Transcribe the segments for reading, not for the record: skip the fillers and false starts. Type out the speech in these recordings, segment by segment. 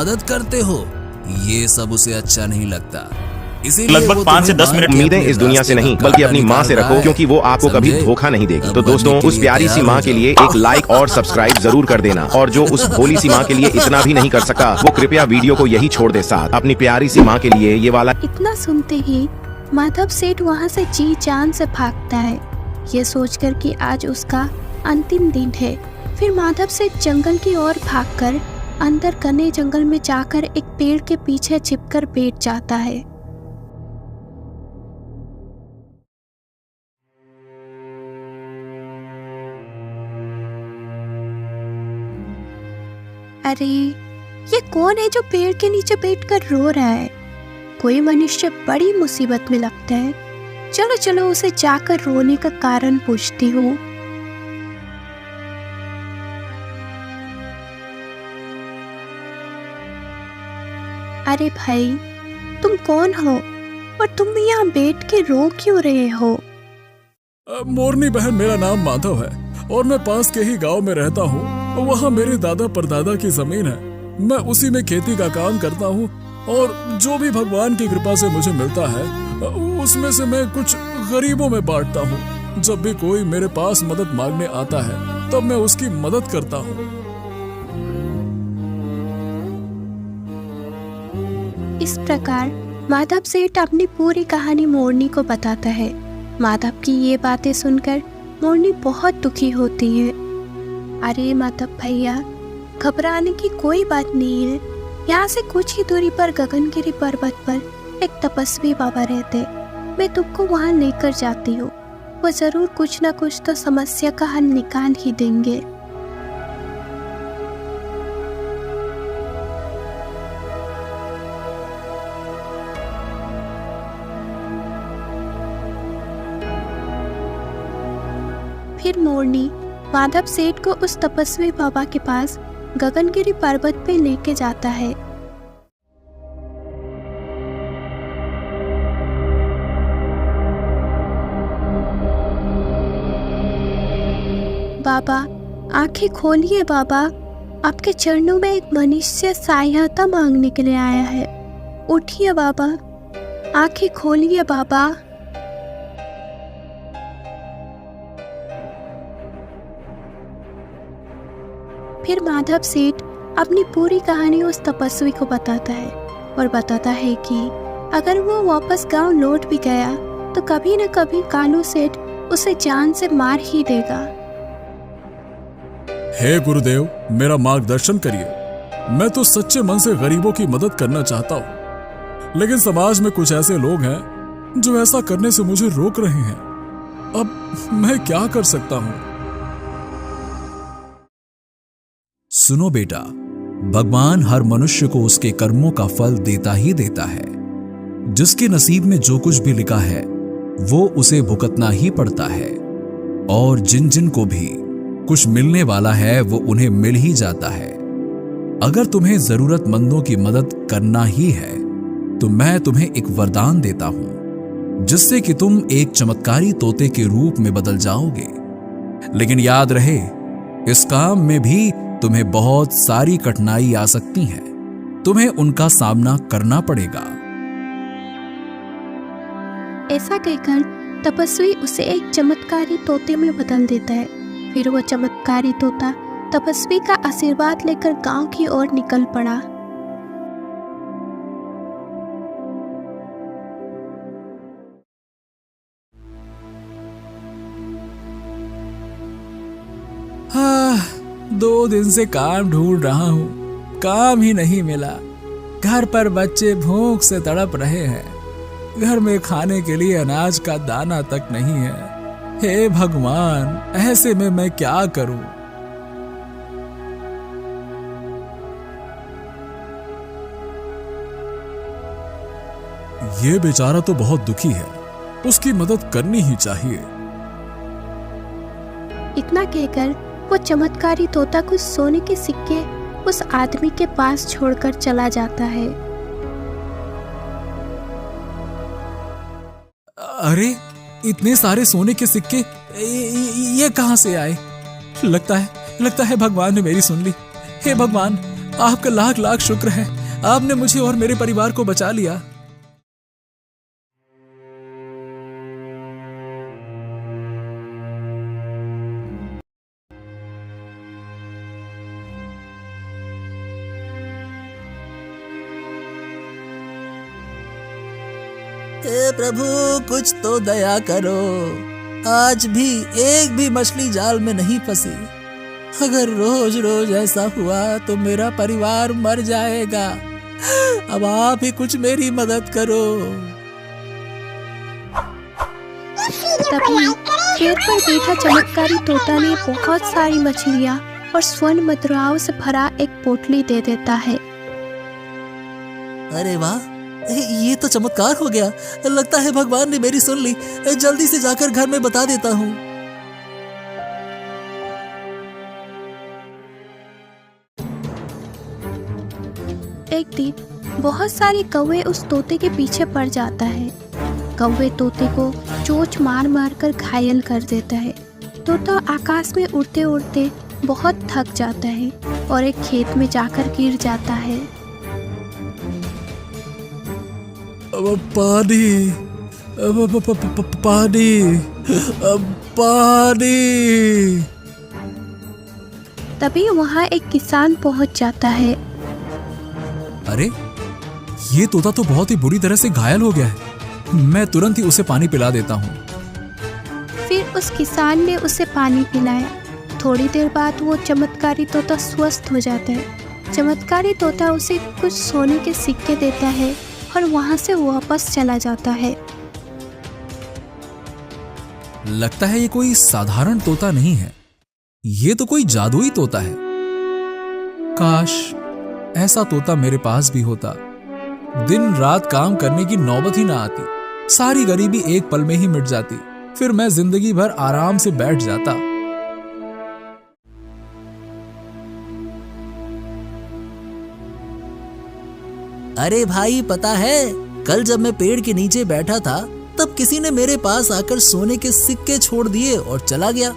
मदद करते हो, ये सब उसे अच्छा नहीं लगता। लगभग 5 से 10 मिनट। उम्मीदें इस दुनिया से नहीं बल्कि अपनी माँ से रखो, क्योंकि वो आपको कभी धोखा नहीं देगी। तो दोस्तों, उस प्यारी सी माँ के लिए एक लाइक और सब्सक्राइब जरूर कर देना। और जो उस भोली सी माँ के लिए इतना भी नहीं कर सका, वो कृपया वीडियो को यही छोड़ दे साथ। अपनी प्यारी सी माँ के लिए ये वाला। इतना सुनते ही माधव सेठ वहाँ से जी जान से भागता है, ये सोचकर कि आज उसका अंतिम दिन है। फिर माधव सेठ जंगल की ओर भागकर अंदर घने जंगल में जाकर एक पेड़ के पीछे छिपकर बैठ जाता है। अरे ये कौन है जो पेड़ के नीचे बैठकर रो रहा है? कोई मनुष्य बड़ी मुसीबत में लगता है। चलो चलो उसे जाकर रोने का कारण पूछती हूँ। अरे भाई, तुम कौन हो और तुम यहाँ बैठ के रो क्यों रहे हो? मोरनी बहन, मेरा नाम माधव है और मैं पास के ही गांव में रहता हूँ। वहाँ मेरे दादा परदादा की जमीन है। मैं उसी में खेती का काम करता हूँ और जो भी भगवान की कृपा से मुझे मिलता है उसमें से मैं कुछ गरीबों में बांटता हूँ। जब भी कोई मेरे पास मदद मांगने आता है तब मैं उसकी मदद करता हूँ। इस प्रकार माधव सेठ अपनी पूरी कहानी मोरनी को बताता है। माधव की ये बातें सुनकर मोरनी बहुत दुखी होती है। अरे माधव भैया, घबराने की कोई बात नहीं है। यहाँ से कुछ ही दूरी पर गगनगिरी पर्वत पर एक तपस्वी बाबा रहते। मैं तुमको वहाँ लेकर जाती हूँ। वो जरूर कुछ ना कुछ तो समस्या का हल निकाल ही देंगे। फिर मोरनी माधव सेठ को उस तपस्वी बाबा के पास गगनगिरी पर्वत पे लेके जाता है। बाबा, आंखें खोलिए बाबा, आपके चरणों में एक मनुष्य सहायता मांगने के लिए आया है। उठिए बाबा, आंखें खोलिए बाबा। फिर माधव सेठ अपनी पूरी कहानी उस तपस्वी को बताता है और बताता है कि अगर वो वापस गांव लौट भी गया तो कभी न कभी कालू सेठ उसे जान से मार ही देगा। हे गुरुदेव, मेरा मार्गदर्शन करिए। मैं तो सच्चे मन से गरीबों की मदद करना चाहता हूँ, लेकिन समाज में कुछ ऐसे लोग हैं जो ऐसा करने से मुझे रोक रहे हैं। अब मैं क्या कर सकता हूँ? सुनो बेटा, भगवान हर मनुष्य को उसके कर्मों का फल देता ही देता है। जिसके नसीब में जो कुछ भी लिखा है वो उसे भुगतना ही पड़ता है, और जिन जिन को भी कुछ मिलने वाला है वो उन्हें मिल ही जाता है। अगर तुम्हें जरूरतमंदों की मदद करना ही है तो मैं तुम्हें एक वरदान देता हूं, जिससे कि तुम एक चमत्कारी तोते के रूप में बदल जाओगे। लेकिन याद रहे, इस काम में भी तुम्हें बहुत सारी कठिनाई आ सकती हैं। तुम्हें उनका सामना करना पड़ेगा। ऐसा कहकर तपस्वी उसे एक चमत्कारी तोते में बदल देता है। फिर वो चमत्कारी तोता तपस्वी का आशीर्वाद लेकर गांव की ओर निकल पड़ा। हाँ, 2 दिन से काम ढूंढ रहा हूँ, काम ही नहीं मिला। घर पर बच्चे भूख से तड़प रहे हैं। घर में खाने के लिए अनाज का दाना तक नहीं है। हे भगवान, ऐसे में मैं क्या करूं? ये बेचारा तो बहुत दुखी है, उसकी मदद करनी ही चाहिए। इतना कहकर वो चमत्कारी तोता कुछ सोने के सिक्के उस आदमी के पास छोड़कर चला जाता है। अरे, इतने सारे सोने के सिक्के ये कहां से आए? लगता है भगवान ने मेरी सुन ली। हे भगवान, आपका लाख लाख शुक्र है, आपने मुझे और मेरे परिवार को बचा लिया। हे प्रभु, कुछ तो दया करो। आज भी एक भी मछली जाल में नहीं फंसी। अगर रोज रोज ऐसा हुआ तो मेरा परिवार मर जाएगा। अब आप ही कुछ मेरी मदद करो। तभी पेड़ पर बैठा चमत्कारी तोता ने बहुत सारी मछलियाँ और स्वर्ण मुद्राओं से भरा एक पोटली दे देता है। अरे वाह, ये तो चमत्कार हो गया। लगता है भगवान ने मेरी सुन ली। जल्दी से जाकर घर में बता देता हूँ। एक दिन बहुत सारे कौवे उस तोते के पीछे पड़ जाता है। कौवे तोते को चोंच मार मार कर घायल कर देता है। तोता आकाश में उड़ते उड़ते बहुत थक जाता है और एक खेत में जाकर गिर जाता है। पानी, पानी, पानी। तभी वहाँ एक किसान पहुँच जाता है। अरे, ये तोता तो बहुत ही बुरी तरह से घायल हो गया है। मैं तुरंत ही उसे पानी पिला देता हूँ। फिर उस किसान ने उसे पानी पिलाया। थोड़ी देर बाद वो चमत्कारी तोता स्वस्थ हो जाता है। चमत्कारी तोता उसे कुछ सोने के सिक्के देता है और वहाँ से वापस चला जाता है। लगता है ये कोई साधारण तोता नहीं है, ये तो कोई जादुई तोता है। काश ऐसा तोता मेरे पास भी होता। दिन रात काम करने की नौबत ही ना आती, सारी गरीबी एक पल में ही मिट जाती, फिर मैं जिंदगी भर आराम से बैठ जाता। अरे भाई, पता है, कल जब मैं पेड़ के नीचे बैठा था तब किसी ने मेरे पास आकर सोने के सिक्के छोड़ दिए और चला गया।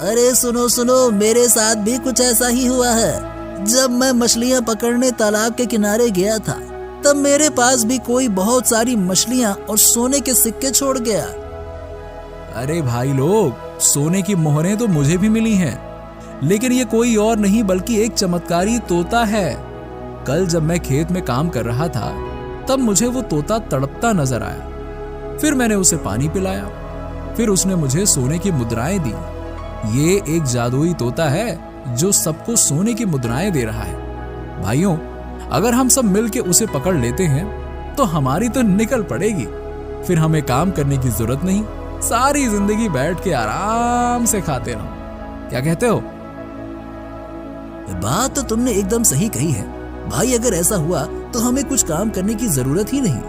अरे सुनो सुनो, मेरे साथ भी कुछ ऐसा ही हुआ है। जब मैं मछलियां पकड़ने तालाब के किनारे गया था तब मेरे पास भी कोई बहुत सारी मछलियां और सोने के सिक्के छोड़ गया। अरे भाई लोग, सोने की मोहरें तो मुझे भी मिली हैं, लेकिन ये कोई और नहीं बल्कि एक चमत्कारी तोता है। कल जब मैं खेत में काम कर रहा था तब मुझे वो तोता तड़पता नजर आया। फिर मैंने उसे पानी पिलाया, फिर उसने मुझे सोने की मुद्राएं दी। ये एक जादुई तोता है जो सबको सोने की मुद्राएं दे रहा है। भाइयों, अगर हम सब मिलके उसे पकड़ लेते हैं तो हमारी तो निकल पड़ेगी। फिर हमें काम करने की जरूरत नहीं, सारी जिंदगी बैठ के आराम से खाते रहो। क्या कहते हो? बात तो तुमने एकदम सही कही है भाई। अगर ऐसा हुआ तो हमें कुछ काम करने की जरूरत ही नहीं।